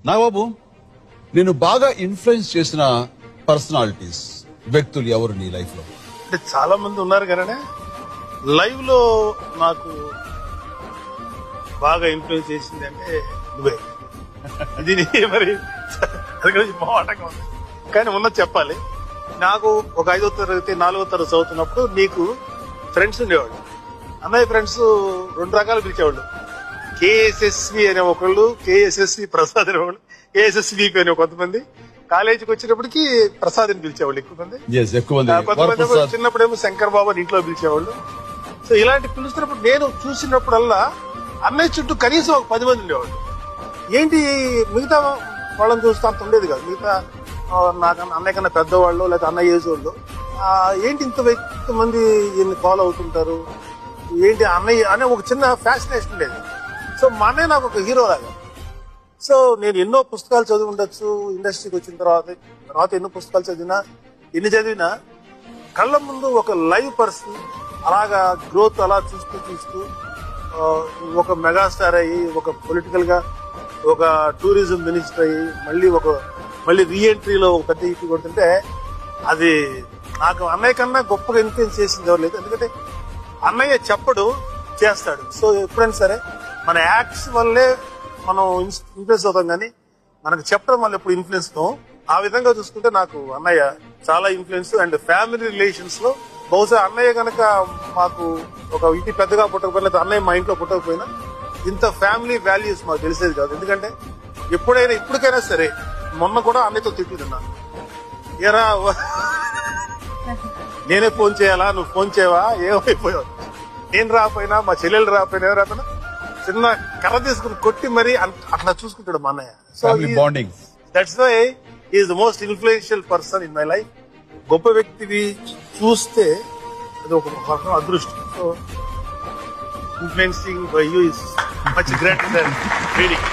నాగబాబు, నేను బాగా ఇన్ఫ్లుయెన్స్ చేసిన పర్సనాలిటీస్, వ్యక్తులు ఎవరు నీ లైఫ్ లో? అంటే చాలా మంది ఉన్నారు కానీ లైవ్ లో నాకు బాగా ఇన్ఫ్లుయెన్స్ చేసింది అంటే నువ్వే. ఇది మరి అది గురించి మొహమాటంగా ఉంది కానీ ఉన్నది చెప్పాలి. నాకు ఒక 5వ తరగతి 4వ తరగతి చదువుతున్నప్పుడు నీకు ఫ్రెండ్స్ ఉండేవాళ్ళు. అన్నయ్య ఫ్రెండ్స్ 2 రకాలు పిలిచేవాళ్ళు. కేఎస్ఎస్వి అనే ఒకళ్ళు, కేఎస్ఎస్వి ప్రసాద్ అనేవాళ్ళు, కేఎస్ఎస్విపి అనే కొంతమంది. కాలేజీకి వచ్చేటప్పటికి ప్రసాద్ అని పిలిచేవాళ్ళు ఎక్కువ మంది. కొంతమంది చిన్నప్పుడేమో శంకర్ బాబు అని ఇంట్లో పిలిచేవాళ్ళు. సో ఇలాంటి పిలుస్తున్నప్పుడు నేను చూసినప్పుడల్లా అన్నయ్య చుట్టూ కనీసం ఒక 10 మంది ఉండేవాళ్ళు. ఏంటి మిగతా వాళ్ళని చూస్తే అంత ఉండేది కాదు. మిగతా నాకన్నా అన్నయ్య కన్నా పెద్దవాళ్ళు లేదా అన్నయ్య ఏజ్ వాళ్ళు ఏంటి ఇంత మంది ఈయన్ని ఫాలో అవుతుంటారు, ఏంటి అన్నయ్య అనే ఒక చిన్న ఫ్యాసినేషన్ ఉండేది. సో మా అన్నయ్య నాకు ఒక హీరో లాగా. సో నేను ఎన్నో పుస్తకాలు చదివి ఉండొచ్చు, ఇండస్ట్రీకి వచ్చిన తర్వాత ఎన్నో పుస్తకాలు ఎన్ని చదివినా కళ్ళ ముందు ఒక లైవ్ పర్సన్ అలాగా గ్రోత్ అలా చూస్తూ ఒక మెగాస్టార్ అయ్యి, ఒక పొలిటికల్ గా ఒక టూరిజం మినిస్టర్ అయ్యి, మళ్ళీ రీఎంట్రీలో ఒక పెద్ద ఇటు కొడుతుంటే అది నాకు అన్నయ్య కన్నా గొప్పగా ఇన్ఫ్లుయెన్స్ చేసింది ఎవరు లేదు. ఎందుకంటే అన్నయ్య చెప్పడు, చేస్తాడు. సో ఎప్పుడైనా సరే మన యాక్ట్స్ వల్లే మనం ఇన్ఫ్లుయెన్స్ అవుతాం కానీ మనకు చెప్పడం వల్ల ఎప్పుడు ఇన్ఫ్లుయెన్స్ అవుతాం. ఆ విధంగా చూసుకుంటే నాకు అన్నయ్య చాలా ఇన్ఫ్లుయెన్స్. అండ్ ఫ్యామిలీ రిలేషన్స్ లో బహుశా అన్నయ్య కనుక మాకు ఒక ఇంటి పెద్దగా పుట్టకపోయినా, అన్నయ్య మా ఇంట్లో పుట్టకపోయినా ఇంత ఫ్యామిలీ వాల్యూస్ మాకు తెలిసేది కాదు. ఎందుకంటే ఇప్పటికైనా సరే మొన్న కూడా అన్నయ్యతో తిట్టుకున్నాను. ఏరా నేనే ఫోన్ చేయాలా, నువ్వు ఫోన్ చేయవా, ఏమైపోయావు, నేను రాకపోయినా మా చెల్లెలు రాకపోయినా ఎవరు రాకపోయినా చిన్న కర్ర తీసుకుని కొట్టి మరీ అట్లా చూసుకుంటాడు మా అన్నయ్య. So that's why is the most influential person in my life. గొప్ప వ్యక్తివి చూస్తే అది ఒక అదృష్టం. So influencing by you is much greater than reading.